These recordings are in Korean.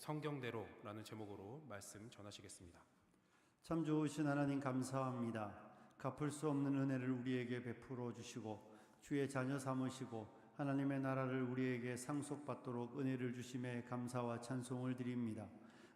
성경대로라는 제목으로 말씀 전하시겠습니다. 참 좋으신 하나님 감사합니다. 갚을 수 없는 은혜를 우리에게 베풀어 주시고 주의 자녀 삼으시고 하나님의 나라를 우리에게 상속받도록 은혜를 주심에 감사와 찬송을 드립니다.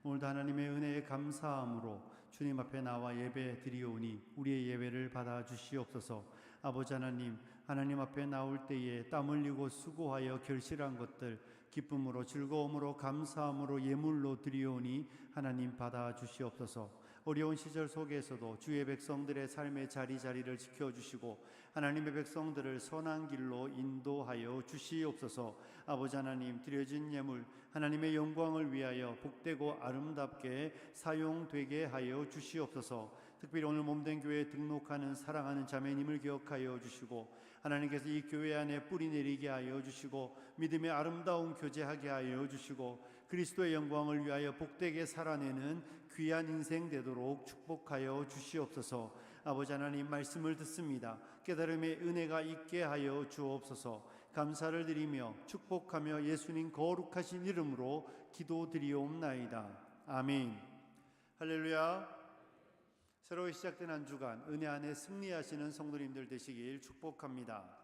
오늘도 하나님의 은혜에 감사함으로 주님 앞에 나와 예배 드리오니 우리의 예배를 받아 주시옵소서. 아버지 하나님, 하나님 앞에 나올 때에 땀 흘리고 수고하여 결실한 것들 기쁨으로 즐거움으로 감사함으로 예물로 드리오니 하나님 받아 주시옵소서. 어려운 시절 속에서도 주의 백성들의 삶의 자리자리를 지켜주시고 하나님의 백성들을 선한 길로 인도하여 주시옵소서. 아버지 하나님, 드려진 예물 하나님의 영광을 위하여 복되고 아름답게 사용되게 하여 주시옵소서. 특별히 오늘 몸된 교회에 등록하는 사랑하는 자매님을 기억하여 주시고 하나님께서 이 교회 안에 뿌리 내리게 하여 주시고 믿음의 아름다운 교제하게 하여 주시고 그리스도의 영광을 위하여 복되게 살아내는 귀한 인생 되도록 축복하여 주시옵소서. 아버지 하나님, 말씀을 듣습니다. 깨달음의 은혜가 있게 하여 주옵소서. 감사를 드리며 축복하며 예수님 거룩하신 이름으로 기도드리옵나이다. 아멘. 할렐루야. 새로 시작된 한 주간 은혜 안에 승리하시는 성도님들 되시길 축복합니다.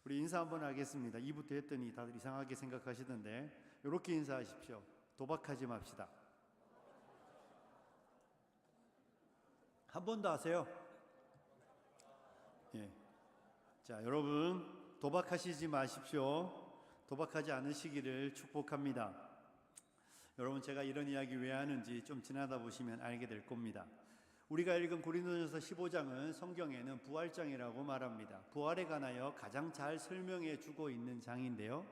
우리 인사 한번 하겠습니다. 2부터 했더니 다들 이상하게 생각하시던데 이렇게 인사하십시오. 도박하지 맙시다. 한 번 더 하세요. 예. 자, 여러분 도박하시지 마십시오. 도박하지 않으시기를 축복합니다. 여러분, 제가 이런 이야기 왜 하는지 좀 지나다 보시면 알게 될 겁니다. 우리가 읽은 고린도전서 15장은 성경에는 부활장이라고 말합니다. 부활에 관하여 가장 잘 설명해 주고 있는 장인데요,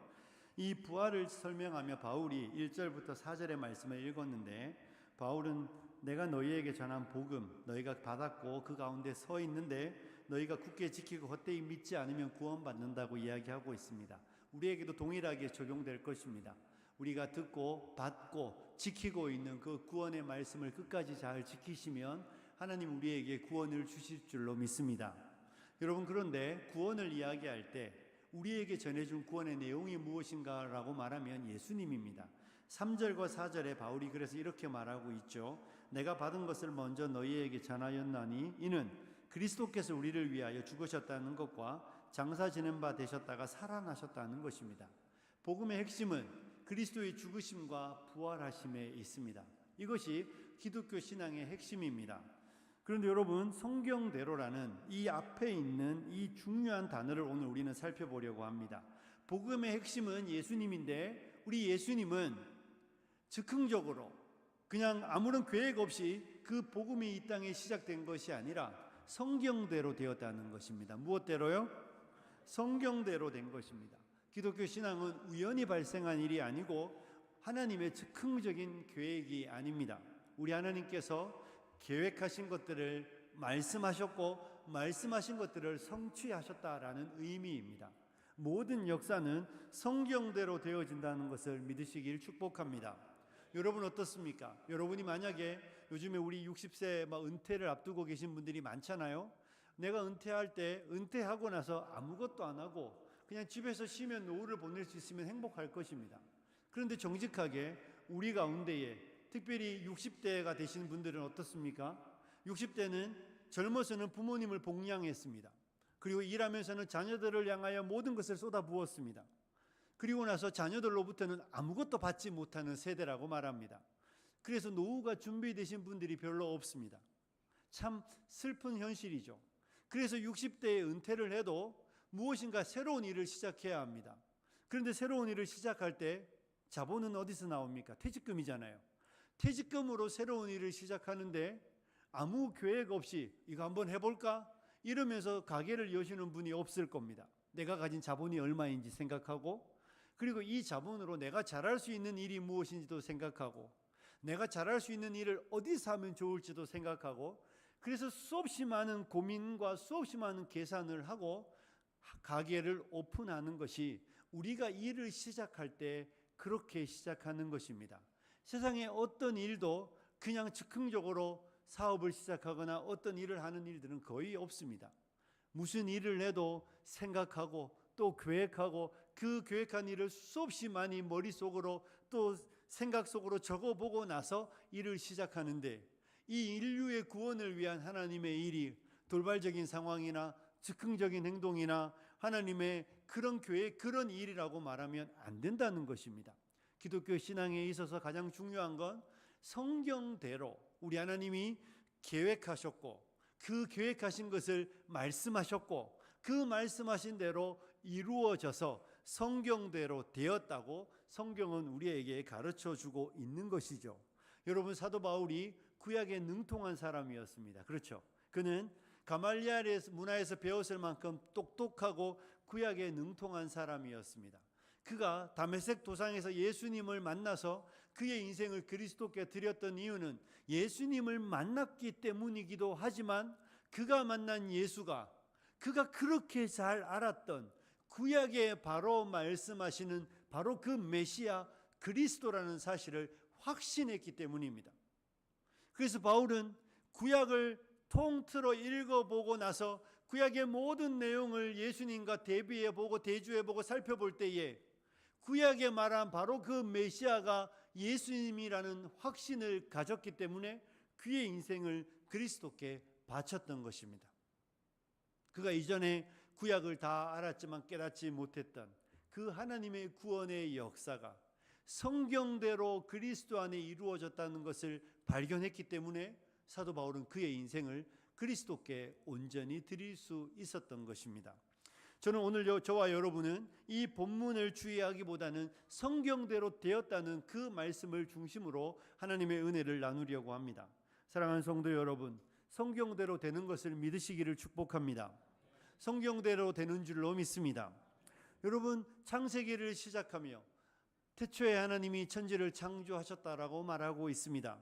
이 부활을 설명하며 바울이 1절부터 4절의 말씀을 읽었는데, 바울은 내가 너희에게 전한 복음 너희가 받았고 그 가운데 서 있는데 너희가 굳게 지키고 헛되이 믿지 않으면 구원받는다고 이야기하고 있습니다. 우리에게도 동일하게 적용될 것입니다. 우리가 듣고 받고 지키고 있는 그 구원의 말씀을 끝까지 잘 지키시면 하나님 우리에게 구원을 주실 줄로 믿습니다. 여러분, 그런데 구원을 이야기할 때 우리에게 전해준 구원의 내용이 무엇인가라고 말하면 예수님입니다. 3절과 4절에 바울이 그래서 이렇게 말하고 있죠. 내가 받은 것을 먼저 너희에게 전하였나니 이는 그리스도께서 우리를 위하여 죽으셨다는 것과 장사 지낸 바 되셨다가 살아나셨다는 것입니다. 복음의 핵심은 그리스도의 죽으심과 부활하심에 있습니다. 이것이 기독교 신앙의 핵심입니다. 그런데 여러분, 성경대로라는 이 앞에 있는 이 중요한 단어를 오늘 우리는 살펴보려고 합니다. 복음의 핵심은 예수님인데 우리 예수님은 즉흥적으로 그냥 아무런 계획 없이 그 복음이 이 땅에 시작된 것이 아니라 성경대로 되었다는 것입니다. 무엇대로요? 성경대로 된 것입니다. 기독교 신앙은 우연히 발생한 일이 아니고 하나님의 즉흥적인 계획이 아닙니다. 우리 하나님께서 계획하신 것들을 말씀하셨고 말씀하신 것들을 성취하셨다라는 의미입니다. 모든 역사는 성경대로 되어진다는 것을 믿으시길 축복합니다. 여러분 어떻습니까? 여러분이 만약에 요즘에 우리 60세 은퇴를 앞두고 계신 분들이 많잖아요. 내가 은퇴할 때 은퇴하고 나서 아무것도 안 하고 그냥 집에서 쉬면 노후를 보낼 수 있으면 행복할 것입니다. 그런데 정직하게 우리 가운데에 특별히 60대가 되신 분들은 어떻습니까? 60대는 젊어서는 부모님을 복양했습니다. 그리고 일하면서는 자녀들을 향하여 모든 것을 쏟아부었습니다. 그리고 나서 자녀들로부터는 아무것도 받지 못하는 세대라고 말합니다. 그래서 노후가 준비되신 분들이 별로 없습니다. 참 슬픈 현실이죠. 그래서 60대에 은퇴를 해도 무엇인가 새로운 일을 시작해야 합니다. 그런데 새로운 일을 시작할 때 자본은 어디서 나옵니까? 퇴직금이잖아요. 퇴직금으로 새로운 일을 시작하는데 아무 계획 없이 이거 한번 해볼까? 이러면서 가게를 여시는 분이 없을 겁니다. 내가 가진 자본이 얼마인지 생각하고, 그리고 이 자본으로 내가 잘할 수 있는 일이 무엇인지도 생각하고, 내가 잘할 수 있는 일을 어디서 하면 좋을지도 생각하고, 그래서 수없이 많은 고민과 수없이 많은 계산을 하고 가게를 오픈하는 것이 우리가 일을 시작할 때 그렇게 시작하는 것입니다. 세상에 어떤 일도 그냥 즉흥적으로 사업을 시작하거나 어떤 일을 하는 일들은 거의 없습니다. 무슨 일을 해도 생각하고 또 계획하고 그 계획한 일을 수없이 많이 머릿속으로 또 생각 속으로 적어보고 나서 일을 시작하는데, 이 인류의 구원을 위한 하나님의 일이 돌발적인 상황이나 즉흥적인 행동이나 하나님의 그런 교회 그런 일이라고 말하면 안 된다는 것입니다. 기독교 신앙에 있어서 가장 중요한 건 성경대로 우리 하나님이 계획하셨고, 그 계획하신 것을 말씀하셨고, 그 말씀하신 대로 이루어져서 성경대로 되었다고 성경은 우리에게 가르쳐 주고 있는 것이죠. 여러분, 사도 바울이 구약에 능통한 사람이었습니다. 그렇죠? 그는 가말리엘의 문화에서 배웠을 만큼 똑똑하고 구약에 능통한 사람이었습니다. 그가 다메섹 도상에서 예수님을 만나서 그의 인생을 그리스도께 드렸던 이유는 예수님을 만났기 때문이기도 하지만, 그가 만난 예수가 그가 그렇게 잘 알았던 구약에 바로 말씀하시는 바로 그 메시아 그리스도라는 사실을 확신했기 때문입니다. 그래서 바울은 구약을 통틀어 읽어보고 나서 구약의 모든 내용을 예수님과 대비해보고 대조해보고 살펴볼 때에 구약에 말한 바로 그 메시아가 예수님이라는 확신을 가졌기 때문에 그의 인생을 그리스도께 바쳤던 것입니다. 그가 이전에 구약을 다 알았지만 깨닫지 못했던 그 하나님의 구원의 역사가 성경대로 그리스도 안에 이루어졌다는 것을 발견했기 때문에 사도 바울은 그의 인생을 그리스도께 온전히 드릴 수 있었던 것입니다. 저는 오늘 저와 여러분은 이 본문을 주의하기보다는 성경대로 되었다는 그 말씀을 중심으로 하나님의 은혜를 나누려고 합니다. 사랑하는 성도 여러분, 성경대로 되는 것을 믿으시기를 축복합니다. 성경대로 되는 줄로 믿습니다. 여러분, 창세기를 시작하며 태초에 하나님이 천지를 창조하셨다라고 말하고 있습니다.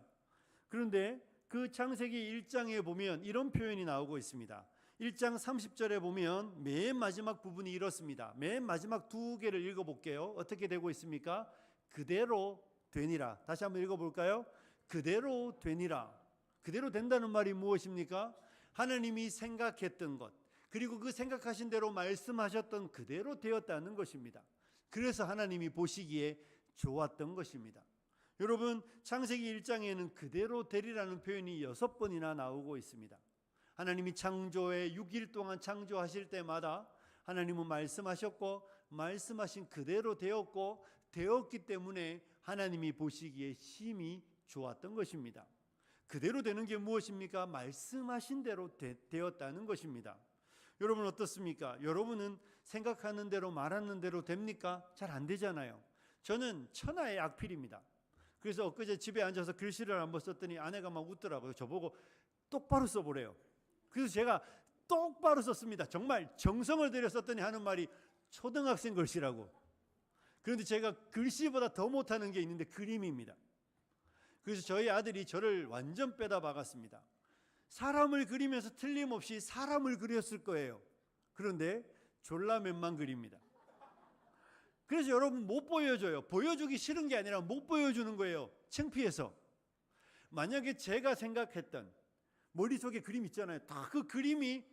그런데 그 창세기 1장에 보면 이런 표현이 나오고 있습니다. 1장 30절에 보면 맨 마지막 부분이 이렇습니다. 맨 마지막 두 개를 읽어볼게요. 어떻게 되고 있습니까? 그대로 되니라. 다시 한번 읽어볼까요? 그대로 되니라. 그대로 된다는 말이 무엇입니까? 하나님이 생각했던 것, 그리고 그 생각하신 대로 말씀하셨던 그대로 되었다는 것입니다. 그래서 하나님이 보시기에 좋았던 것입니다. 여러분, 창세기 1장에는 그대로 되리라는 표현이 6번이나 나오고 있습니다. 하나님이 창조에 6일 동안 창조하실 때마다 하나님은 말씀하셨고, 말씀하신 그대로 되었고, 되었기 때문에 하나님이 보시기에 심히 좋았던 것입니다. 그대로 되는 게 무엇입니까? 말씀하신 대로 되었다는 것입니다. 여러분 어떻습니까? 여러분은 생각하는 대로 말하는 대로 됩니까? 잘 안 되잖아요. 저는 천하의 악필입니다. 그래서 엊그제 집에 앉아서 글씨를 한번 썼더니 아내가 막 웃더라고요. 저보고 똑바로 써보래요. 그래서 제가 똑바로 썼습니다. 정말 정성을 들여 썼더니 하는 말이 초등학생 글씨라고. 그런데 제가 글씨보다 더 못하는 게 있는데 그림입니다. 그래서 저희 아들이 저를 완전 빼다 박았습니다. 사람을 그리면서 틀림없이 사람을 그렸을 거예요. 그런데 졸라맨만 그립니다. 그래서 여러분 못 보여줘요. 보여주기 싫은 게 아니라 못 보여주는 거예요. 창피해서. 만약에 제가 생각했던 머릿속에 그림 있잖아요. 다 그 그림이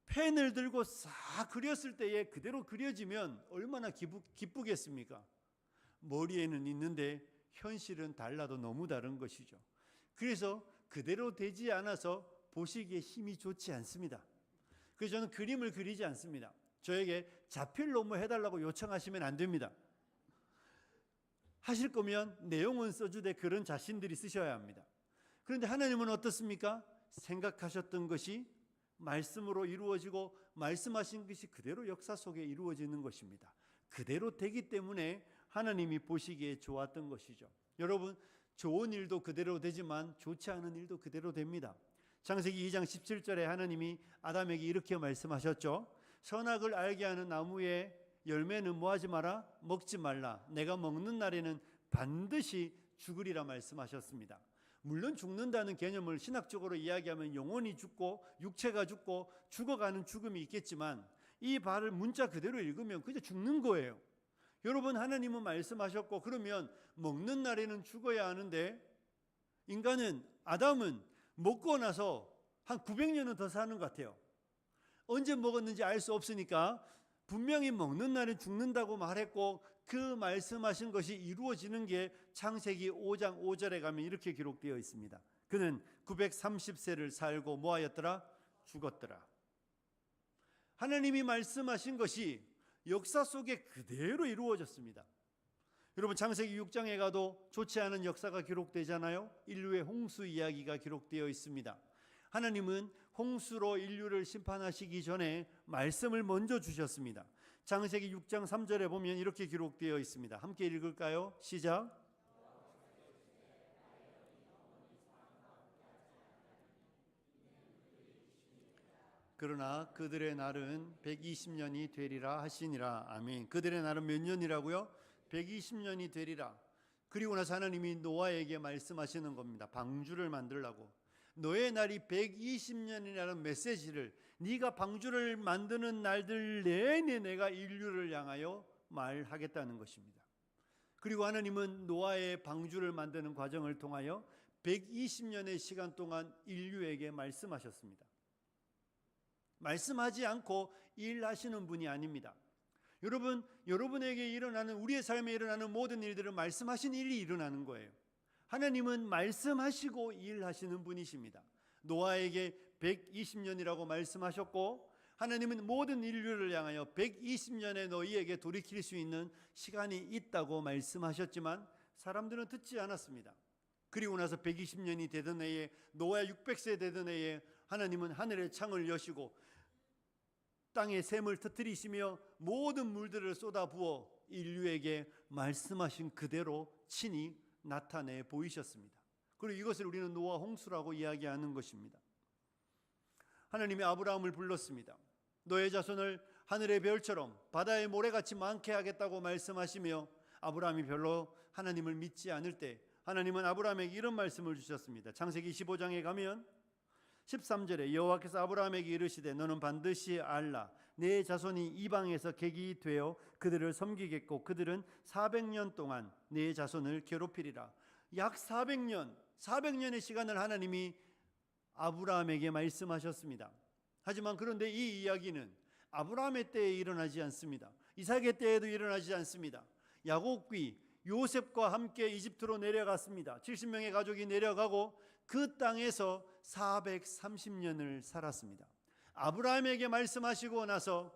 펜을 들고 싹 그렸을 때에 그대로 그려지면 얼마나 기쁘겠습니까? 머리에는 있는데 현실은 달라도 너무 다른 것이죠. 그래서 그대로 되지 않아서 보시기에 힘이 좋지 않습니다. 그래서 저는 그림을 그리지 않습니다. 저에게 자필로 뭐 해달라고 요청하시면 안 됩니다. 하실 거면 내용은 써주되 글은 자신들이 쓰셔야 합니다. 그런데 하나님은 어떻습니까? 생각하셨던 것이 말씀으로 이루어지고 말씀하신 것이 그대로 역사 속에 이루어지는 것입니다. 그대로 되기 때문에 하나님이 보시기에 좋았던 것이죠. 여러분, 좋은 일도 그대로 되지만 좋지 않은 일도 그대로 됩니다. 창세기 2장 17절에 하나님이 아담에게 이렇게 말씀하셨죠. 선악을 알게 하는 나무의 열매는 뭐하지 마라? 먹지 말라. 내가 먹는 날에는 반드시 죽으리라 말씀하셨습니다. 물론 죽는다는 개념을 신학적으로 이야기하면 영혼이 죽고 육체가 죽고 죽어가는 죽음이 있겠지만 이 말을 문자 그대로 읽으면 그저 죽는 거예요. 여러분, 하나님은 말씀하셨고 그러면 먹는 날에는 죽어야 하는데 인간은 아담은 먹고 나서 한 900년은 더 사는 것 같아요. 언제 먹었는지 알 수 없으니까 분명히 먹는 날은 죽는다고 말했고 그 말씀하신 것이 이루어지는 게 창세기 5장 5절에 가면 이렇게 기록되어 있습니다. 그는 930세를 살고 뭐하였더라? 죽었더라. 하나님이 말씀하신 것이 역사 속에 그대로 이루어졌습니다. 여러분, 창세기 6장에 가도 좋지 않은 역사가 기록되잖아요. 인류의 홍수 이야기가 기록되어 있습니다. 하나님은 홍수로 인류를 심판하시기 전에 말씀을 먼저 주셨습니다. 창세기 6장 3절에 보면 이렇게 기록되어 있습니다. 함께 읽을까요? 시작. 그러나 그들의 날은 120년이 되리라 하시니라. 아멘. 그들의 날은 몇 년이라고요? 120년이 되리라. 그리고 나서 하나님이 노아에게 말씀하시는 겁니다. 방주를 만들라고. 너의 날이 120년이라는 메시지를, 네가 방주를 만드는 날들 내내 내가 인류를 향하여 말하겠다는 것입니다. 그리고 하나님은 노아의 방주를 만드는 과정을 통하여 120년의 시간 동안 인류에게 말씀하셨습니다. 말씀하지 않고 일하시는 분이 아닙니다. 여러분에게 일어나는, 우리의 삶에 일어나는 모든 일들은 말씀하신 일이 일어나는 거예요. 하나님은 말씀하시고 일하시는 분이십니다. 노아에게 120년이라고 말씀하셨고, 하나님은 모든 인류를 향하여 120년에 너희에게 돌이킬 수 있는 시간이 있다고 말씀하셨지만 사람들은 듣지 않았습니다. 그리고 나서 120년이 되던 해에, 노아 600세 되던 해에 하나님은 하늘의 창을 여시고 땅에 샘을 터뜨리시며 모든 물들을 쏟아부어 인류에게 말씀하신 그대로 친히 나타내 보이셨습니다. 그리고 이것을 우리는 노아 홍수라고 이야기하는 것입니다. 하나님이 아브라함을 불렀습니다. 너의 자손을 하늘의 별처럼 바다의 모래같이 많게 하겠다고 말씀하시며, 아브라함이 별로 하나님을 믿지 않을 때 하나님은 아브라함에게 이런 말씀을 주셨습니다. 창세기 15장에 가면 13절에 여호와께서 아브라함에게 이르시되 너는 반드시 알라. 내 자손이 이방에서 객이 되어 그들을 섬기겠고 그들은 400년 동안 내 자손을 괴롭히리라. 약 400년의 시간을 하나님이 아브라함에게 말씀하셨습니다. 하지만 그런데 이 이야기는 아브라함의 때에 일어나지 않습니다. 이삭의 때에도 일어나지 않습니다. 야곱이 요셉과 함께 이집트로 내려갔습니다. 70명의 가족이 내려가고 그 땅에서 430년을 살았습니다. 아브라함에게 말씀하시고 나서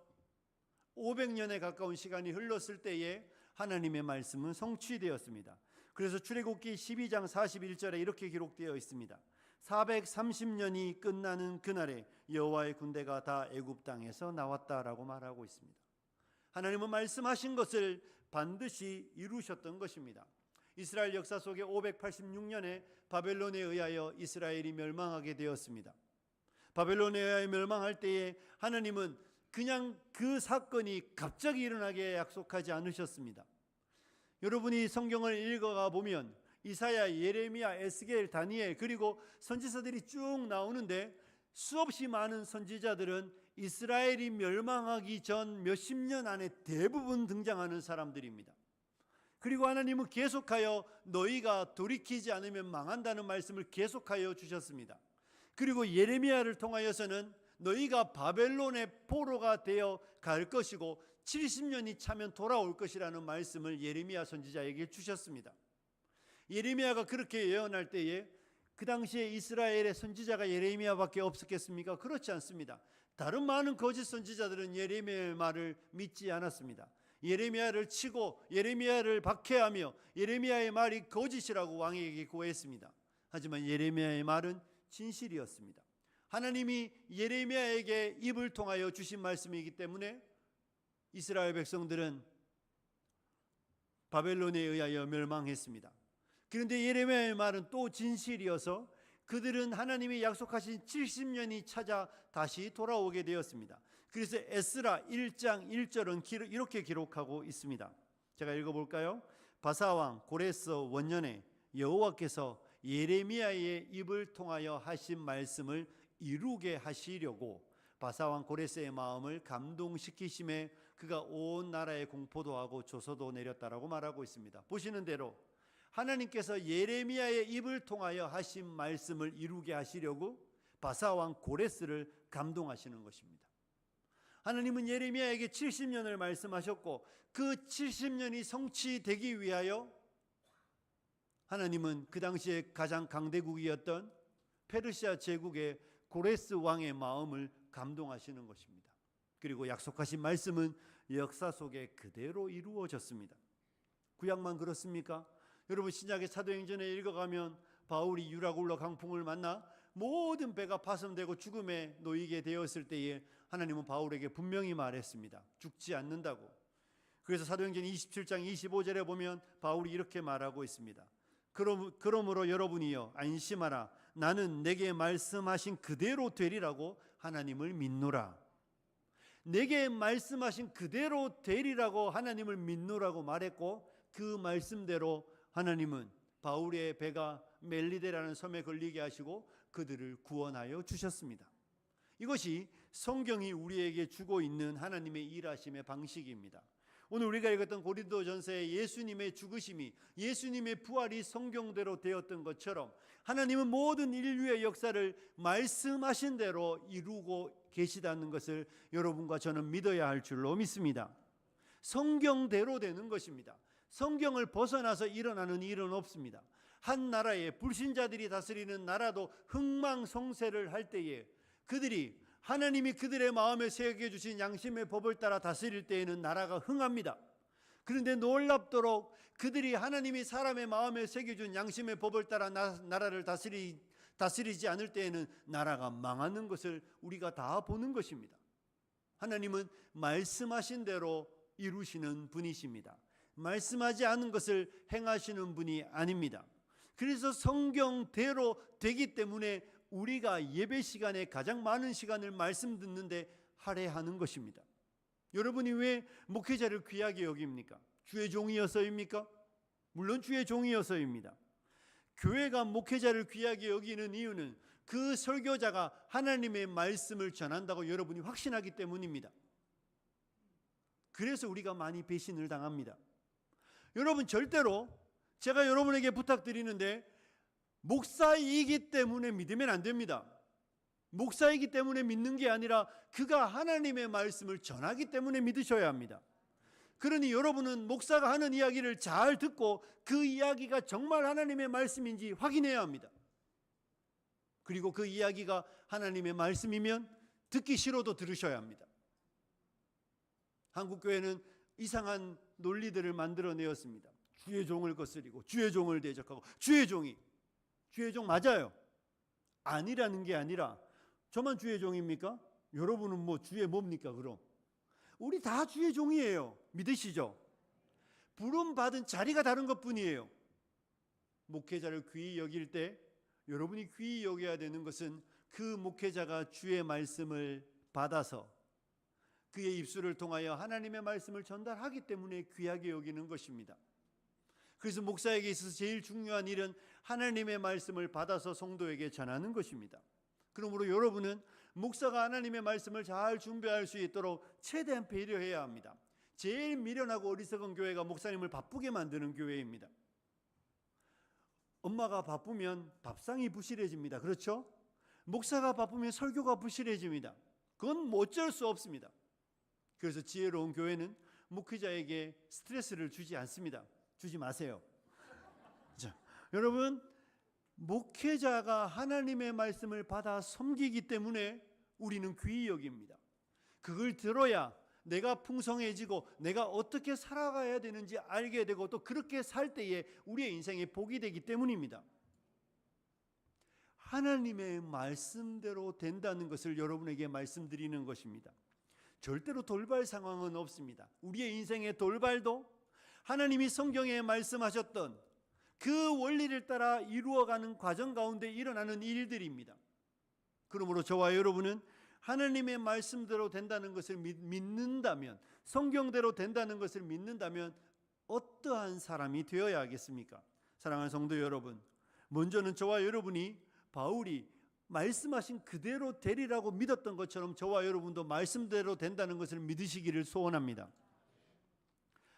500년에 가까운 시간이 흘렀을 때에 하나님의 말씀은 성취되었습니다. 그래서 출애굽기 12장 41절에 이렇게 기록되어 있습니다. 430년이 끝나는 그날에 여호와의 군대가 다 애굽 땅에서 나왔다라고 말하고 있습니다. 하나님은 말씀하신 것을 반드시 이루셨던 것입니다. 이스라엘 역사 속에 586년에 바벨론에 의하여 이스라엘이 멸망하게 되었습니다. 바벨론에 의하여 멸망할 때에 하나님은 그냥 그 사건이 갑자기 일어나게 약속하지 않으셨습니다. 여러분이 성경을 읽어가 보면 이사야, 예레미야, 에스겔, 다니엘, 그리고 선지서들이 쭉 나오는데 수없이 많은 선지자들은 이스라엘이 멸망하기 전 몇십 년 안에 대부분 등장하는 사람들입니다. 그리고 하나님은 계속하여 너희가 돌이키지 않으면 망한다는 말씀을 계속하여 주셨습니다. 그리고 예레미야를 통하여서는 너희가 바벨론의 포로가 되어 갈 것이고 70년이 차면 돌아올 것이라는 말씀을 예레미야 선지자에게 주셨습니다. 예레미야가 그렇게 예언할 때에 그 당시에 이스라엘의 선지자가 예레미야밖에 없었겠습니까? 그렇지 않습니다. 다른 많은 거짓 선지자들은 예레미야의 말을 믿지 않았습니다. 예레미야를 치고 예레미야를 박해하며 예레미야의 말이 거짓이라고 왕에게 고했습니다. 하지만 예레미야의 말은 진실이었습니다. 하나님이 예레미야에게 입을 통하여 주신 말씀이기 때문에 이스라엘 백성들은 바벨론에 의하여 멸망했습니다. 그런데 예레미야의 말은 또 진실이어서 그들은 하나님이 약속하신 70년이 찾아 다시 돌아오게 되었습니다. 그래서 에스라 1장 1절은 이렇게 기록하고 있습니다. 제가 읽어볼까요? 바사왕 고레스 원년에 여호와께서 예레미야의 입을 통하여 하신 말씀을 이루게 하시려고 바사왕 고레스의 마음을 감동시키심에 그가 온 나라에 공포도 하고 조서도 내렸다라고 말하고 있습니다. 보시는 대로 하나님께서 예레미야의 입을 통하여 하신 말씀을 이루게 하시려고 바사왕 고레스를 감동하시는 것입니다. 하나님은 예레미야에게 70년을 말씀하셨고 그 70년이 성취되기 위하여 하나님은 그 당시에 가장 강대국이었던 페르시아 제국의 고레스 왕의 마음을 감동하시는 것입니다. 그리고 약속하신 말씀은 역사 속에 그대로 이루어졌습니다. 구약만 그렇습니까? 여러분 신약의 사도행전에 읽어가면 바울이 유라굴로 강풍을 만나 모든 배가 파손되고 죽음에 놓이게 되었을 때에 하나님은 바울에게 분명히 말했습니다. 죽지 않는다고. 그래서 사도행전 27장 25절에 보면 바울이 이렇게 말하고 있습니다. 그러므로 여러분이여 안심하라. 나는 내게 말씀하신 그대로 되리라고 하나님을 믿노라. 내게 말씀하신 그대로 되리라고 하나님을 믿노라고 말했고 그 말씀대로 하나님은 바울의 배가 멜리데라는 섬에 걸리게 하시고 그들을 구원하여 주셨습니다. 이것이 성경이 우리에게 주고 있는 하나님의 일하심의 방식입니다. 오늘 우리가 읽었던 고린도전서의 예수님의 죽으심이, 예수님의 부활이 성경대로 되었던 것처럼 하나님은 모든 인류의 역사를 말씀하신 대로 이루고 계시다는 것을 여러분과 저는 믿어야 할 줄로 믿습니다. 성경대로 되는 것입니다. 성경을 벗어나서 일어나는 일은 없습니다. 한 나라에 불신자들이 다스리는 나라도 흥망성쇠를 할 때에 그들이 하나님이 그들의 마음에 새겨주신 양심의 법을 따라 다스릴 때에는 나라가 흥합니다. 그런데 놀랍도록 그들이 하나님이 사람의 마음에 새겨준 양심의 법을 따라 나라를 다스리지 않을 때에는 나라가 망하는 것을 우리가 다 보는 것입니다. 하나님은 말씀하신 대로 이루시는 분이십니다. 말씀하지 않은 것을 행하시는 분이 아닙니다. 그래서 성경대로 되기 때문에 우리가 예배 시간에 가장 많은 시간을 말씀 듣는데 할애하는 것입니다. 여러분이 왜 목회자를 귀하게 여깁니까? 주의 종이어서입니까? 물론 주의 종이어서입니다. 교회가 목회자를 귀하게 여기는 이유는 그 설교자가 하나님의 말씀을 전한다고 여러분이 확신하기 때문입니다. 그래서 우리가 많이 배신을 당합니다. 여러분 절대로 제가 여러분에게 부탁드리는데 목사이기 때문에 믿으면 안 됩니다. 목사이기 때문에 믿는 게 아니라 그가 하나님의 말씀을 전하기 때문에 믿으셔야 합니다. 그러니 여러분은 목사가 하는 이야기를 잘 듣고 그 이야기가 정말 하나님의 말씀인지 확인해야 합니다. 그리고 그 이야기가 하나님의 말씀이면 듣기 싫어도 들으셔야 합니다. 한국교회는 이상한 논리들을 만들어내었습니다. 주의 종을 거스리고 주의 종을 대적하고 주의 종이 주의 종 맞아요. 아니라는 게 아니라 저만 주의 종입니까? 여러분은 뭐 주의 뭡니까 그럼? 우리 다 주의 종이에요. 믿으시죠? 부름받은 자리가 다른 것뿐이에요. 목회자를 귀히 여길 때 여러분이 귀히 여겨야 되는 것은 그 목회자가 주의 말씀을 받아서 그의 입술을 통하여 하나님의 말씀을 전달하기 때문에 귀하게 여기는 것입니다. 그래서 목사에게 있어서 제일 중요한 일은 하나님의 말씀을 받아서 성도에게 전하는 것입니다. 그러므로 여러분은 목사가 하나님의 말씀을 잘 준비할 수 있도록 최대한 배려해야 합니다. 제일 미련하고 어리석은 교회가 목사님을 바쁘게 만드는 교회입니다. 엄마가 바쁘면 밥상이 부실해집니다. 그렇죠? 목사가 바쁘면 설교가 부실해집니다. 그건 뭐 어쩔 수 없습니다. 그래서 지혜로운 교회는 목회자에게 스트레스를 주지 않습니다. 주지 마세요. 자, 여러분 목회자가 하나님의 말씀을 받아 섬기기 때문에 우리는 귀히 여깁니다. 그걸 들어야 내가 풍성해지고 내가 어떻게 살아가야 되는지 알게 되고 또 그렇게 살 때에 우리의 인생에 복이 되기 때문입니다. 하나님의 말씀대로 된다는 것을 여러분에게 말씀드리는 것입니다. 절대로 돌발 상황은 없습니다. 우리의 인생의 돌발도 하나님이 성경에 말씀하셨던 그 원리를 따라 이루어가는 과정 가운데 일어나는 일들입니다. 그러므로 저와 여러분은 하나님의 말씀대로 된다는 것을 믿는다면, 성경대로 된다는 것을 믿는다면 어떠한 사람이 되어야 하겠습니까? 사랑하는 성도 여러분, 먼저는 저와 여러분이 바울이 말씀하신 그대로 되리라고 믿었던 것처럼 저와 여러분도 말씀대로 된다는 것을 믿으시기를 소원합니다.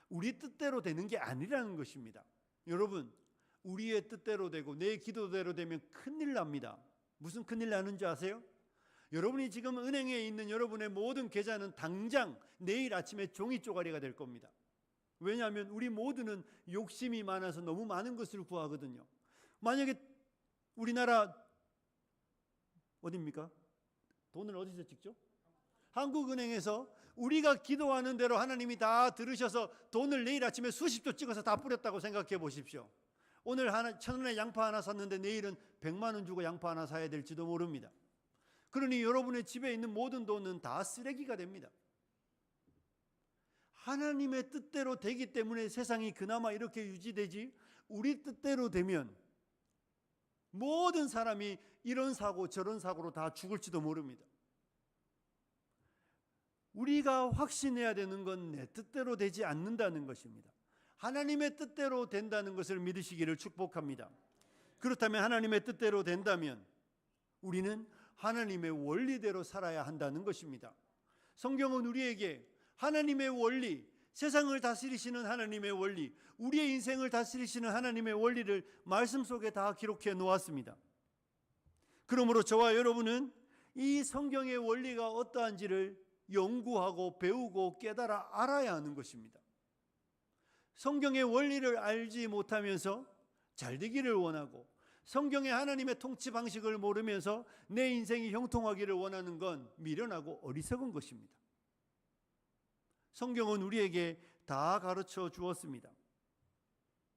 우리 뜻대로 되는 게 아니라는 것입니다. 여러분, 우리의 뜻대로 되고 내 기도대로 되면 큰일 납니다. 무슨 큰일 나는 줄 아세요? 여러분이 지금 은행에 있는 여러분의 모든 계좌는 당장 내일 아침에 종이 쪼가리가 될 겁니다. 왜냐하면 우리 모두는 욕심이 많아서 너무 많은 것을 구하거든요. 만약에 우리나라 어디입니까? 돈을 어디서 찍죠? 한국은행에서 우리가 기도하는 대로 하나님이 다 들으셔서 돈을 내일 아침에 수십조 찍어서 다 뿌렸다고 생각해 보십시오. 오늘 1,000원에 양파 하나 샀는데 내일은 100만 원 주고 양파 하나 사야 될지도 모릅니다. 그러니 여러분의 집에 있는 모든 돈은 다 쓰레기가 됩니다. 하나님의 뜻대로 되기 때문에 세상이 그나마 이렇게 유지되지, 우리 뜻대로 되면 모든 사람이 이런 사고 저런 사고로 다 죽을지도 모릅니다. 우리가 확신해야 되는 건 내 뜻대로 되지 않는다는 것입니다. 하나님의 뜻대로 된다는 것을 믿으시기를 축복합니다. 그렇다면 하나님의 뜻대로 된다면 우리는 하나님의 원리대로 살아야 한다는 것입니다. 성경은 우리에게 하나님의 원리, 세상을 다스리시는 하나님의 원리, 우리의 인생을 다스리시는 하나님의 원리를 말씀 속에 다 기록해 놓았습니다. 그러므로 저와 여러분은 이 성경의 원리가 어떠한지를 연구하고 배우고 깨달아 알아야 하는 것입니다. 성경의 원리를 알지 못하면서 잘 되기를 원하고 성경의 하나님의 통치 방식을 모르면서 내 인생이 형통하기를 원하는 건 미련하고 어리석은 것입니다. 성경은 우리에게 다 가르쳐 주었습니다.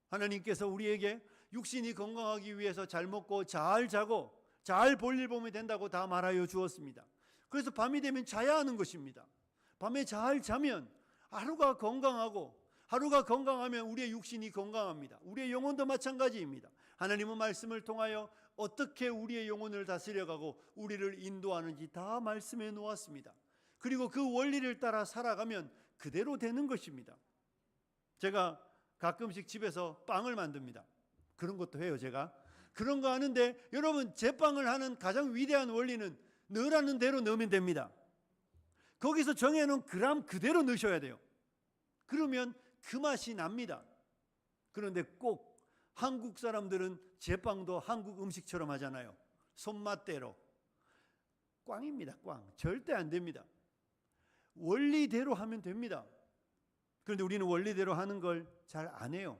하나님께서 우리에게 육신이 건강하기 위해서 잘 먹고 잘 자고 잘 볼일 보면 된다고 다 말하여 주었습니다. 그래서 밤이 되면 자야 하는 것입니다. 밤에 잘 자면 하루가 건강하고, 하루가 건강하면 우리의 육신이 건강합니다. 우리의 영혼도 마찬가지입니다. 하나님은 말씀을 통하여 어떻게 우리의 영혼을 다스려가고 우리를 인도하는지 다 말씀해 놓았습니다. 그리고 그 원리를 따라 살아가면 그대로 되는 것입니다. 제가 가끔씩 집에서 빵을 만듭니다. 그런 것도 해요. 제가 그런 거 하는데, 여러분, 제빵을 하는 가장 위대한 원리는 넣으라는 대로 넣으면 됩니다. 거기서 정해놓은 그램 그대로 넣으셔야 돼요. 그러면 그 맛이 납니다. 그런데 꼭 한국 사람들은 제빵도 한국 음식처럼 하잖아요. 손맛대로. 꽝입니다. 꽝. 절대 안 됩니다. 원리대로 하면 됩니다. 그런데 우리는 원리대로 하는 걸 잘 안 해요.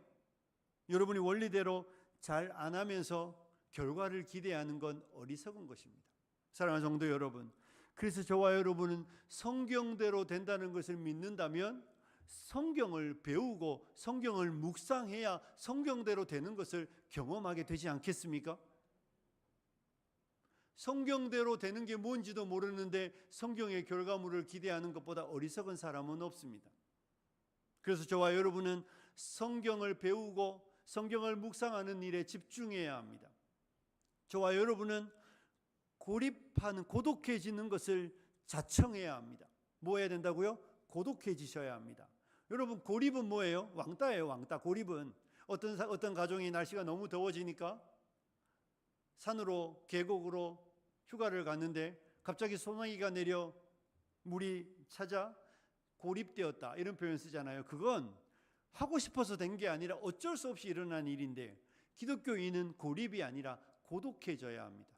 여러분이 원리대로 잘 안 하면서 결과를 기대하는 건 어리석은 것입니다. 사랑하는 성도 여러분, 그래서 저와 여러분은 성경대로 된다는 것을 믿는다면 성경을 배우고 성경을 묵상해야 성경대로 되는 것을 경험하게 되지 않겠습니까? 성경대로 되는 게 뭔지도 모르는데 성경의 결과물을 기대하는 것보다 어리석은 사람은 없습니다. 그래서 저와 여러분은 성경을 배우고 성경을 묵상하는 일에 집중해야 합니다. 저와 여러분은 고독해지는 것을 자청해야 합니다. 뭐 해야 된다고요? 고독해지셔야 합니다. 여러분, 고립은 뭐예요? 왕따예요. 왕따. 고립은 어떤 가정이 날씨가 너무 더워지니까 산으로 계곡으로 휴가를 갔는데 갑자기 소나기가 내려 물이 찾아 고립되었다, 이런 표현 쓰잖아요. 그건 하고 싶어서 된 게 아니라 어쩔 수 없이 일어난 일인데, 기독교인은 고립이 아니라 고독해져야 합니다.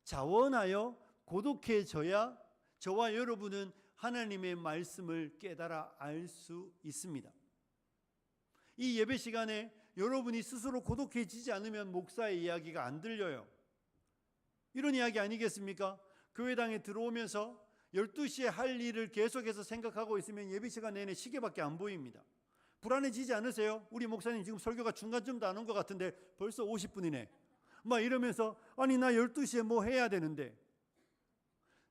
자원하여 고독해져야 저와 여러분은 하나님의 말씀을 깨달아 알 수 있습니다. 이 예배 시간에 여러분이 스스로 고독해지지 않으면 목사의 이야기가 안 들려요. 이런 이야기 아니겠습니까? 교회당에 들어오면서 12시에 할 일을 계속해서 생각하고 있으면 예배 시간 내내 시계밖에 안 보입니다. 불안해지지 않으세요? 우리 목사님 지금 설교가 중간쯤도 안 온 것 같은데 벌써 50분이네. 막 이러면서 아니 나 12시에 뭐 해야 되는데,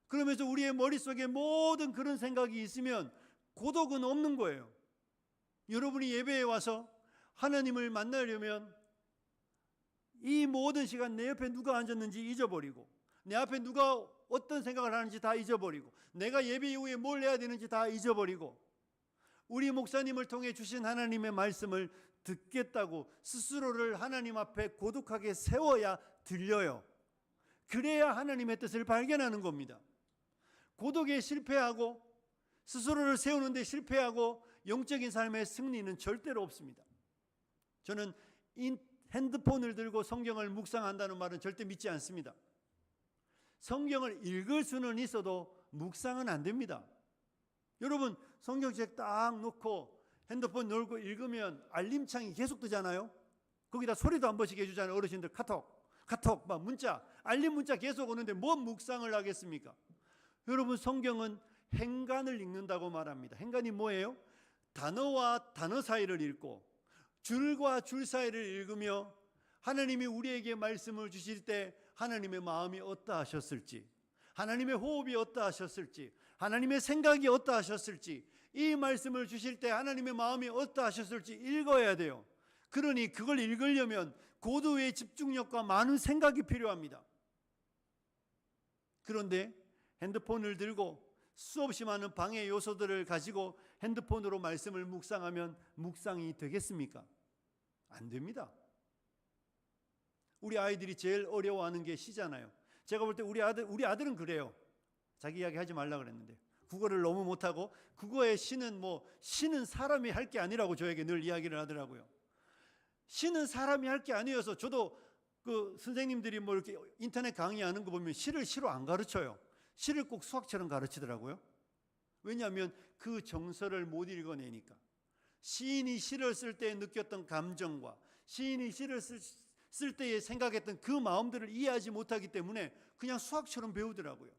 그러면서 우리의 머릿속에 모든 그런 생각이 있으면 고독은 없는 거예요. 여러분이 예배에 와서 하나님을 만나려면 이 모든 시간 내 옆에 누가 앉았는지 잊어버리고, 내 앞에 누가 어떤 생각을 하는지 다 잊어버리고, 내가 예배 이후에 뭘 해야 되는지 다 잊어버리고, 우리 목사님을 통해 주신 하나님의 말씀을 듣겠다고 스스로를 하나님 앞에 고독하게 세워야 들려요. 그래야 하나님의 뜻을 발견하는 겁니다. 고독에 실패하고 스스로를 세우는 데 실패하고 영적인 삶의 승리는 절대로 없습니다. 저는 핸드폰을 들고 성경을 묵상한다는 말은 절대 믿지 않습니다. 성경을 읽을 수는 있어도 묵상은 안 됩니다. 여러분 성경책 딱 놓고 핸드폰 열고 읽으면 알림창이 계속 뜨잖아요. 거기다 소리도 한 번씩 해주잖아요. 어르신들 카톡 막 문자 알림 문자 계속 오는데 뭔 묵상을 하겠습니까? 여러분 성경은 행간을 읽는다고 말합니다. 행간이 뭐예요? 단어와 단어 사이를 읽고 줄과 줄 사이를 읽으며 하나님이 우리에게 말씀을 주실 때 하나님의 마음이 어떠하셨을지, 하나님의 호흡이 어떠하셨을지, 하나님의 생각이 어떠하셨을지, 이 말씀을 주실 때 하나님의 마음이 어떠하셨을지 읽어야 돼요. 그러니 그걸 읽으려면 고도의 집중력과 많은 생각이 필요합니다. 그런데 핸드폰을 들고 수없이 많은 방해 요소들을 가지고 핸드폰으로 말씀을 묵상하면 묵상이 되겠습니까? 안 됩니다. 우리 아이들이 제일 어려워하는 게 시잖아요. 제가 볼 때 우리 아들은 그래요. 자기 이야기 하지 말라 그랬는데 국어를 너무 못하고 국어의 시는 시는 사람이 할 게 아니라고 저에게 늘 이야기를 하더라고요. 시는 사람이 할 게 아니어서 저도 그 선생님들이 이렇게 인터넷 강의하는 거 보면 시를 시로 안 가르쳐요. 시를 꼭 수학처럼 가르치더라고요. 왜냐하면 그 정서를 못 읽어내니까. 시인이 시를 쓸 때 느꼈던 감정과 시인이 시를 쓸 때에 생각했던 그 마음들을 이해하지 못하기 때문에 그냥 수학처럼 배우더라고요.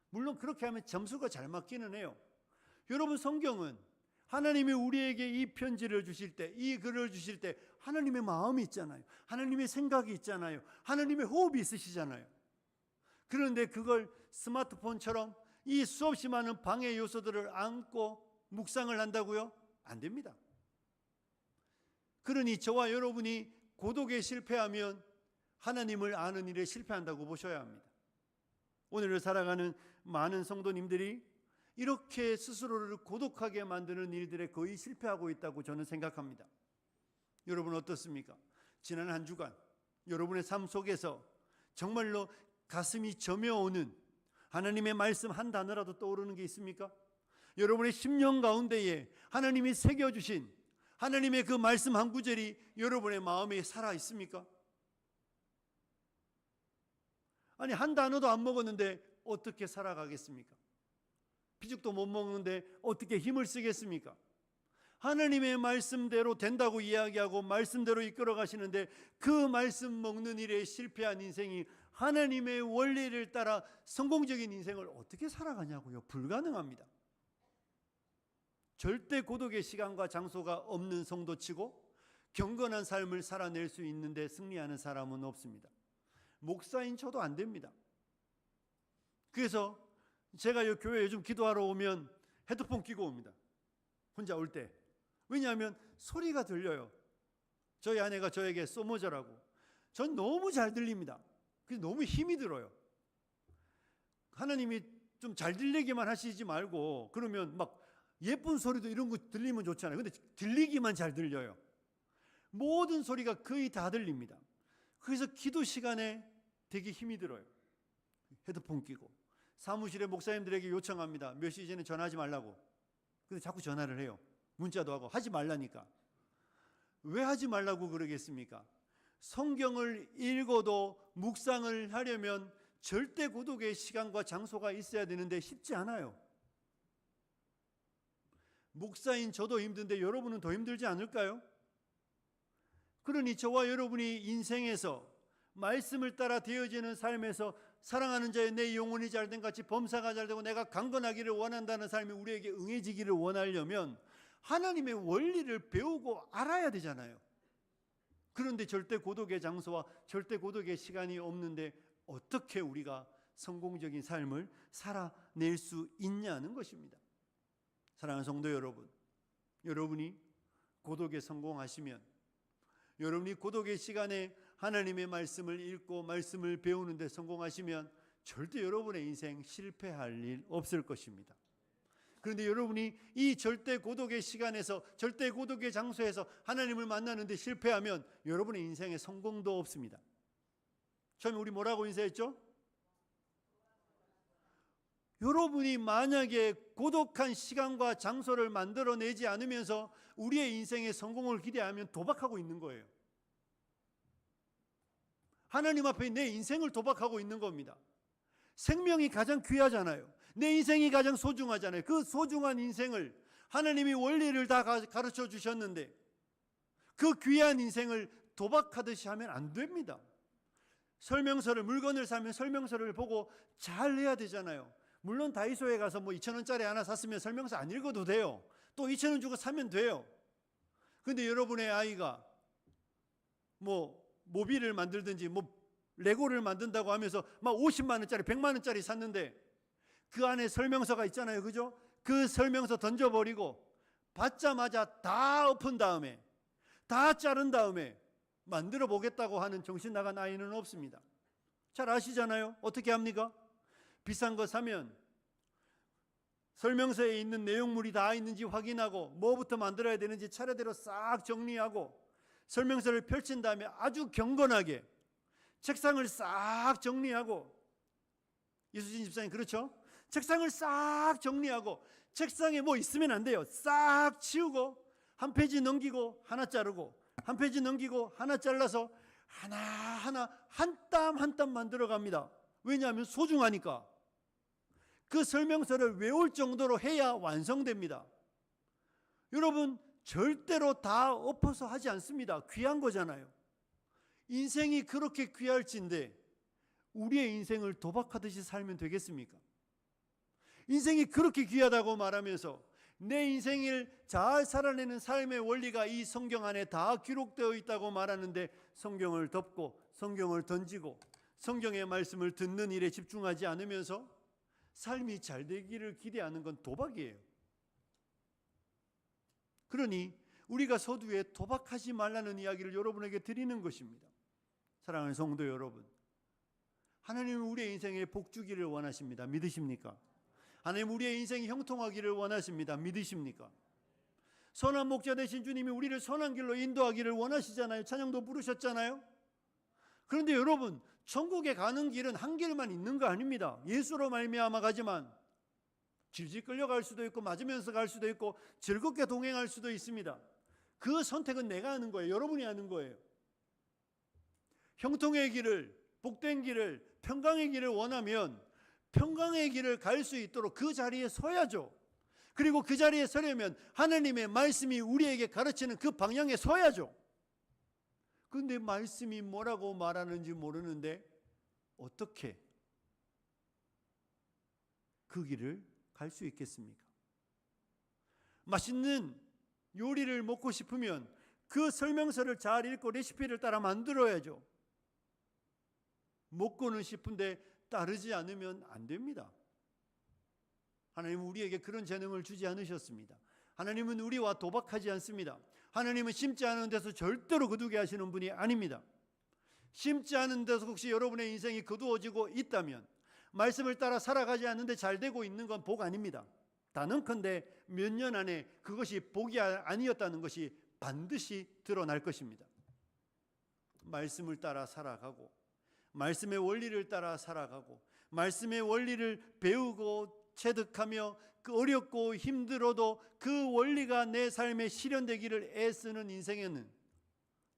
물론 그렇게 하면 점수가 잘 맞기는 해요. 여러분 성경은 하나님이 우리에게 이 편지를 주실 때, 이 글을 주실 때 하나님의 마음이 있잖아요. 하나님의 생각이 있잖아요. 하나님의 호흡이 있으시잖아요. 그런데 그걸 스마트폰처럼 이 수없이 많은 방해 요소들을 안고 묵상을 한다고요? 안 됩니다. 그러니 저와 여러분이 고독에 실패하면 하나님을 아는 일에 실패한다고 보셔야 합니다. 오늘을 살아가는 많은 성도님들이 이렇게 스스로를 고독하게 만드는 일들에 거의 실패하고 있다고 저는 생각합니다. 여러분 어떻습니까? 지난 한 주간 여러분의 삶 속에서 정말로 가슴이 저며오는 하나님의 말씀 한 단어라도 떠오르는 게 있습니까? 여러분의 심령 가운데에 하나님이 새겨주신 하나님의 그 말씀 한 구절이 여러분의 마음에 살아 있습니까? 아니 한 단어도 안 먹었는데 어떻게 살아가겠습니까? 피죽도 못 먹는데 어떻게 힘을 쓰겠습니까? 하나님의 말씀대로 된다고 이야기하고 말씀대로 이끌어 가시는데 그 말씀 먹는 일에 실패한 인생이 하나님의 원리를 따라 성공적인 인생을 어떻게 살아가냐고요? 불가능합니다. 절대 고독의 시간과 장소가 없는 성도치고 경건한 삶을 살아낼 수 있는데 승리하는 사람은 없습니다. 목사인 저도 안 됩니다. 그래서 제가 이 교회 요즘 기도하러 오면 헤드폰 끼고 옵니다. 혼자 올 때. 왜냐하면 소리가 들려요. 저희 아내가 저에게 소모저라고. 전 너무 잘 들립니다. 그래서 너무 힘이 들어요. 하나님이 좀 잘 들리기만 하시지 말고 그러면 막 예쁜 소리도 이런 거 들리면 좋잖아요. 근데 들리기만 잘 들려요. 모든 소리가 거의 다 들립니다. 그래서 기도 시간에 되게 힘이 들어요. 헤드폰 끼고. 사무실에 목사님들에게 요청합니다. 몇 시 전에 전화하지 말라고. 근데 자꾸 전화를 해요. 문자도 하고 하지 말라니까. 왜 하지 말라고 그러겠습니까? 성경을 읽어도 묵상을 하려면 절대 고독의 시간과 장소가 있어야 되는데 쉽지 않아요. 목사인 저도 힘든데 여러분은 더 힘들지 않을까요? 그러니 저와 여러분이 인생에서 말씀을 따라 되어지는 삶에서 사랑하는 자의 내 영혼이 잘된 같이 범사가 잘되고 내가 강건하기를 원한다는 삶이 우리에게 응해지기를 원하려면 하나님의 원리를 배우고 알아야 되잖아요. 그런데 절대 고독의 장소와 절대 고독의 시간이 없는데 어떻게 우리가 성공적인 삶을 살아낼 수 있냐는 것입니다. 사랑하는 성도 여러분, 여러분이 고독에 성공하시면 여러분이 고독의 시간에 하나님의 말씀을 읽고 말씀을 배우는 데 성공하시면 절대 여러분의 인생 실패할 일 없을 것입니다. 그런데 여러분이 이 절대 고독의 시간에서 절대 고독의 장소에서 하나님을 만나는 데 실패하면 여러분의 인생에 성공도 없습니다. 처음에 우리 뭐라고 인사했죠? 여러분이 만약에 고독한 시간과 장소를 만들어내지 않으면서 우리의 인생의 성공을 기대하면 도박하고 있는 거예요. 하나님 앞에 내 인생을 도박하고 있는 겁니다. 생명이 가장 귀하잖아요. 내 인생이 가장 소중하잖아요. 그 소중한 인생을 하나님이 원리를 다 가르쳐 주셨는데 그 귀한 인생을 도박하듯이 하면 안 됩니다. 설명서를, 물건을 사면 설명서를 보고 잘 해야 되잖아요. 물론 다이소에 가서 뭐 2,000원짜리 하나 샀으면 설명서 안 읽어도 돼요. 또 2,000원 주고 사면 돼요. 근데 여러분의 아이가 뭐 모빌을 만들든지 뭐 레고를 만든다고 하면서 막 50만 원짜리 100만 원짜리 샀는데 그 안에 설명서가 있잖아요. 그죠? 그 설명서 던져버리고 받자마자 다 엎은 다음에 다 자른 다음에 만들어 보겠다고 하는 정신 나간 아이는 없습니다. 잘 아시잖아요. 어떻게 합니까? 비싼 거 사면 설명서에 있는 내용물이 다 있는지 확인하고 뭐부터 만들어야 되는지 차례대로 싹 정리하고 설명서를 펼친 다음에 아주 경건하게 책상을 싹 정리하고, 이수진 집사님 그렇죠? 책상을 싹 정리하고 책상에 뭐 있으면 안 돼요. 싹 치우고 한 페이지 넘기고 하나 자르고 한 페이지 넘기고 하나 잘라서 하나하나 한 땀 한 땀 만들어 갑니다. 왜냐하면 소중하니까. 그 설명서를 외울 정도로 해야 완성됩니다. 여러분 절대로 다 엎어서 하지 않습니다. 귀한 거잖아요. 인생이 그렇게 귀할진데 우리의 인생을 도박하듯이 살면 되겠습니까? 인생이 그렇게 귀하다고 말하면서 내 인생을 잘 살아내는 삶의 원리가 이 성경 안에 다 기록되어 있다고 말하는데 성경을 덮고 성경을 던지고 성경의 말씀을 듣는 일에 집중하지 않으면서 삶이 잘 되기를 기대하는 건 도박이에요. 그러니 우리가 서두에 도박하지 말라는 이야기를 여러분에게 드리는 것입니다. 사랑하는 성도 여러분, 하나님은 우리의 인생에 복 주기를 원하십니다. 믿으십니까? 하나님 우리의 인생이 형통하기를 원하십니다. 믿으십니까? 선한 목자 되신 주님이 우리를 선한 길로 인도하기를 원하시잖아요. 찬양도 부르셨잖아요. 그런데 여러분, 천국에 가는 길은 한 길만 있는 거 아닙니다. 예수로 말미암아 가지만 질질 끌려갈 수도 있고 맞으면서 갈 수도 있고 즐겁게 동행할 수도 있습니다. 그 선택은 내가 하는 거예요. 여러분이 하는 거예요. 형통의 길을, 복된 길을, 평강의 길을 원하면 평강의 길을 갈 수 있도록 그 자리에 서야죠. 그리고 그 자리에 서려면 하나님의 말씀이 우리에게 가르치는 그 방향에 서야죠. 그런데 말씀이 뭐라고 말하는지 모르는데 어떻게 그 길을 갈 수 있겠습니까? 맛있는 요리를 먹고 싶으면 그 설명서를 잘 읽고 레시피를 따라 만들어야죠. 먹고는 싶은데 따르지 않으면 안 됩니다. 하나님은 우리에게 그런 재능을 주지 않으셨습니다. 하나님은 우리와 도박하지 않습니다. 하나님은 심지 않은 데서 절대로 거두게 하시는 분이 아닙니다. 심지 않은 데서 혹시 여러분의 인생이 거두어지고 있다면 말씀을 따라 살아가지 않는데 잘 되고 있는 건 복 아닙니다. 단언컨대 몇 년 안에 그것이 복이 아니었다는 것이 반드시 드러날 것입니다. 말씀을 따라 살아가고 말씀의 원리를 따라 살아가고 말씀의 원리를 배우고 체득하며 그 어렵고 힘들어도 그 원리가 내 삶에 실현되기를 애쓰는 인생에는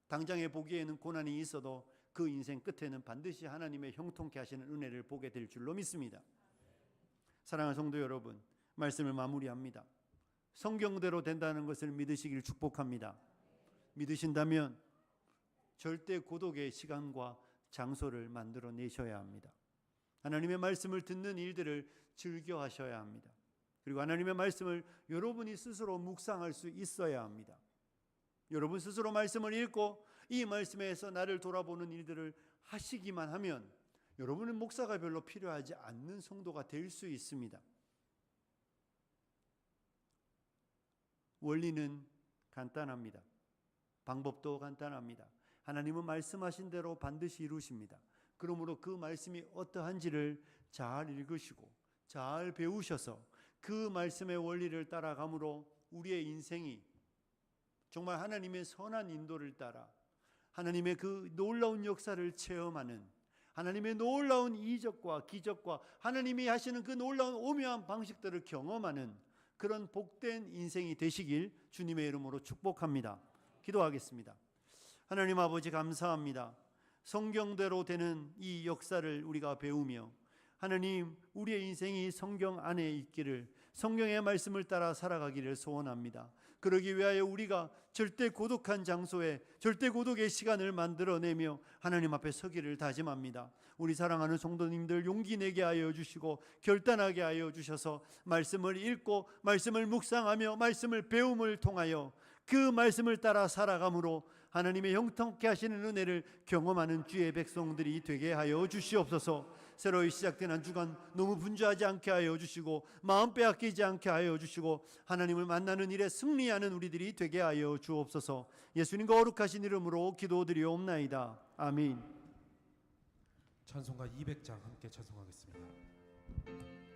당장에 보기에는 고난이 있어도 그 인생 끝에는 반드시 하나님의 형통케 하시는 은혜를 보게 될 줄로 믿습니다. 사랑하는 성도 여러분, 말씀을 마무리합니다. 성경대로 된다는 것을 믿으시길 축복합니다. 믿으신다면 절대 고독의 시간과 장소를 만들어 내셔야 합니다. 하나님의 말씀을 듣는 일들을 즐겨 하셔야 합니다. 그리고 하나님의 말씀을 여러분이 스스로 묵상할 수 있어야 합니다. 여러분 스스로 말씀을 읽고 이 말씀에서 나를 돌아보는 일들을 하시기만 하면 여러분은 목사가 별로 필요하지 않는 성도가 될 수 있습니다. 원리는 간단합니다. 방법도 간단합니다. 하나님은 말씀하신 대로 반드시 이루십니다. 그러므로 그 말씀이 어떠한지를 잘 읽으시고 잘 배우셔서 그 말씀의 원리를 따라감으로 우리의 인생이 정말 하나님의 선한 인도를 따라 하나님의 그 놀라운 역사를 체험하는, 하나님의 놀라운 이적과 기적과 하나님이 하시는 그 놀라운 오묘한 방식들을 경험하는 그런 복된 인생이 되시길 주님의 이름으로 축복합니다. 기도하겠습니다. 하나님 아버지 감사합니다. 성경대로 되는 이 역사를 우리가 배우며 하나님, 우리의 인생이 성경 안에 있기를, 성경의 말씀을 따라 살아가기를 소원합니다. 그러기 위하여 우리가 절대 고독한 장소에 절대 고독의 시간을 만들어내며 하나님 앞에 서기를 다짐합니다. 우리 사랑하는 성도님들 용기 내게 하여 주시고 결단하게 하여 주셔서 말씀을 읽고 말씀을 묵상하며 말씀을 배움을 통하여 그 말씀을 따라 살아감으로 하나님의 형통케 하시는 은혜를 경험하는 주의 백성들이 되게 하여 주시옵소서. 새로이 시작된 한 주간 너무 분주하지 않게 하여 주시고 마음 빼앗기지 않게 하여 주시고 하나님을 만나는 일에 승리하는 우리들이 되게 하여 주옵소서. 예수님과 거룩하신 이름으로 기도드리옵나이다. 아멘. 찬송가 200장 함께 찬송하겠습니다.